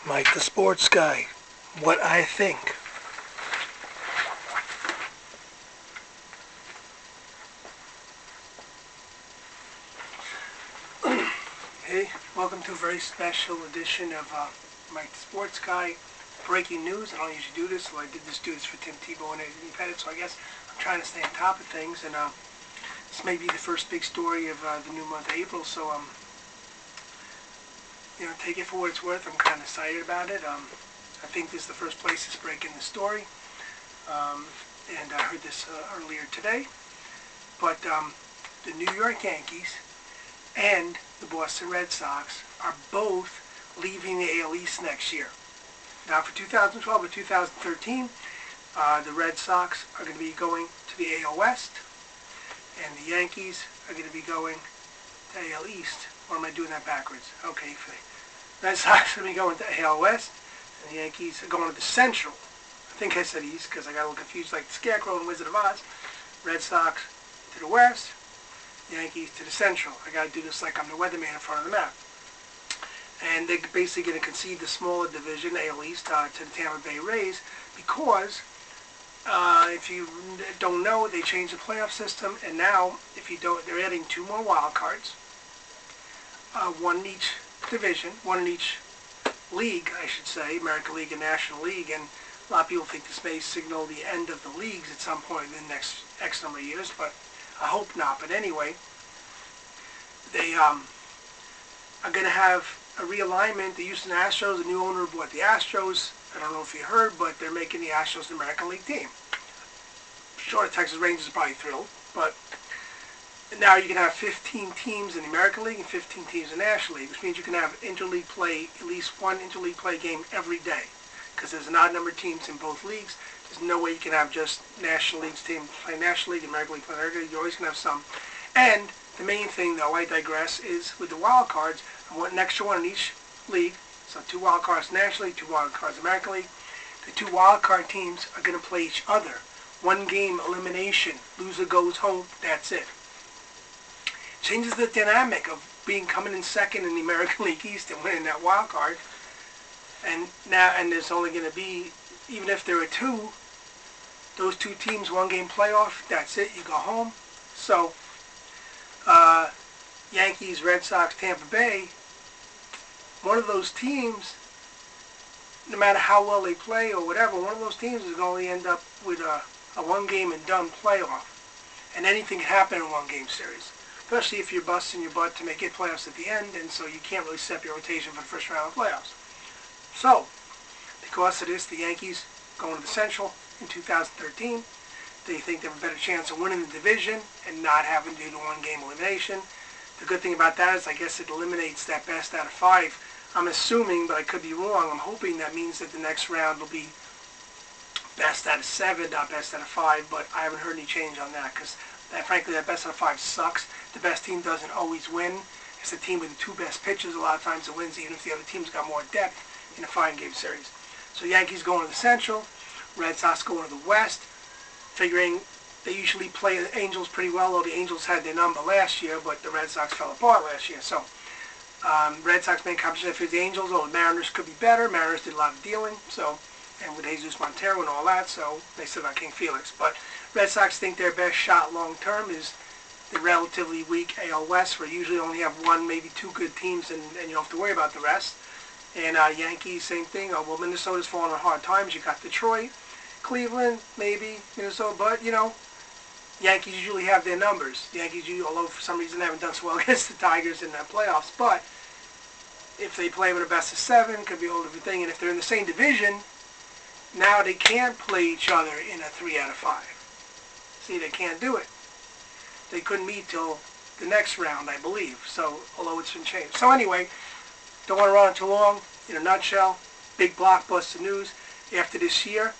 Mike the Sports Guy, what I think. Hey, welcome to a very special edition of Mike the Sports Guy. Breaking news. I don't usually do this, so I did do this for Tim Tebow and Eddie Pettit, so I guess I'm trying to stay on top of things, and this may be the first big story of the new month of April, so take it for what it's worth. I'm kind of excited about it. I think this is the first place it's breaking the story, and I heard this earlier today. But the New York Yankees and the Boston Red Sox are both leaving the AL East next year. Now for 2012 or 2013, the Red Sox are going to be going to the AL West, and the Yankees are going to be going to AL East. Or am I doing that backwards? Okay, the Red Sox are going to be going to AL West, and the Yankees are going to the Central. I think I said East because I got a little confused like the Scarecrow and Wizard of Oz. Red Sox to the West, Yankees to the Central. I got to do this like I'm the weatherman in front of the map. And they're basically going to concede the smaller division, AL East, to the Tampa Bay Rays because, if you don't know, they changed the playoff system, and now, if you don't, they're adding 2 more wild cards, one in each division, one in each league, I should say, American League and National League, and a lot of people think this may signal the end of the leagues at some point in the next X number of years, but I hope not. But anyway, they are going to have a realignment. The Houston Astros, the new owner bought the Astros. I don't know if you heard, but they're making the Astros an American League team. Sure, the Texas Rangers are probably thrilled, but now you can have 15 teams in the American League and 15 teams in the National League, which means you can have interleague play, at least one interleague play game every day, because there's an odd number of teams in both leagues. There's no way you can have just National League's team play National League and American League play American League. You're always going to have some. And the main thing, though, I digress, is with the wild cards, I want an extra one in each league. So 2 wild cards National League, 2 wild cards American League. The 2 wild card teams are going to play each other. 1 game elimination. Loser goes home. That's it. Changes the dynamic of coming in second in the American League East and winning that wild card. And there's only going to be, even if there are 2, those 2 teams, 1 game playoff, that's it, you go home. So, Yankees, Red Sox, Tampa Bay, one of those teams, no matter how well they play or whatever, one of those teams is going to end up with a 1 game and done playoff. And anything can happen in a 1 game series, especially if you're busting your butt to make it playoffs at the end, and so you can't really set your rotation for the first round of playoffs. So, because of this, the Yankees going to the Central in 2013. They think they have a better chance of winning the division and not having to do the 1 game elimination. The good thing about that is I guess it eliminates that best out of 5. I'm assuming, but I could be wrong. I'm hoping that means that the next round will be best out of 7, not best out of 5, but I haven't heard any change on that because, frankly, that best out of 5 sucks. The best team doesn't always win. It's the team with the 2 best pitchers a lot of times that wins, even if the other team's got more depth in a 5-game series. So Yankees going to the Central, Red Sox going to the West, figuring they usually play the Angels pretty well, though the Angels had their number last year, but the Red Sox fell apart last year. So Red Sox main competition for the Angels, or the Mariners could be better. Mariners did a lot of dealing, so, and with Jesus Montero and all that, so they still got King Felix. But Red Sox think their best shot long term is the relatively weak AL West, where you usually only have 1, maybe 2 good teams, and you don't have to worry about the rest. And Yankees, same thing. Well, Minnesota's falling on hard times. You got Detroit, Cleveland, maybe Minnesota, but Yankees usually have their numbers. The Yankees, although for some reason they haven't done so well against the Tigers in the playoffs, but if they play them in a best of 7, could be a whole different thing. And if they're in the same division, now they can't play each other in a 3 out of 5. See, they can't do it. They couldn't meet till the next round, I believe. So, although it's been changed. So anyway, don't want to run on too long. In a nutshell, big blockbuster news. After this year,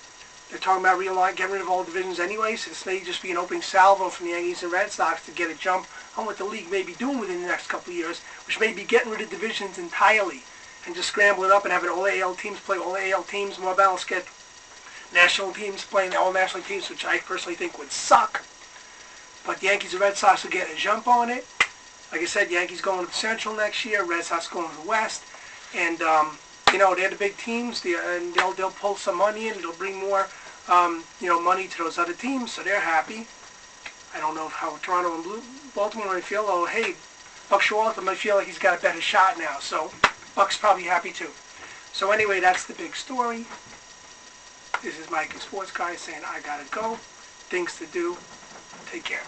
they're talking about getting rid of all divisions anyway, so this may just be an opening salvo from the Yankees and Red Sox to get a jump on what the league may be doing within the next couple of years, which may be getting rid of divisions entirely and just scrambling up and having all AL teams play all AL teams, more balanced, get national teams playing all national teams, which I personally think would suck. But the Yankees and Red Sox will get a jump on it. Like I said, Yankees going to the Central next year, Red Sox going to the West, and they're the big teams, and they'll pull some money in. It'll bring more, money to those other teams, so they're happy. I don't know how Toronto and Baltimore might feel. Oh, hey, Buck Showalter might feel like he's got a better shot now, so Buck's probably happy too. So anyway, that's the big story. This is Mike, a sports guy, saying I gotta go. Things to do. Take care.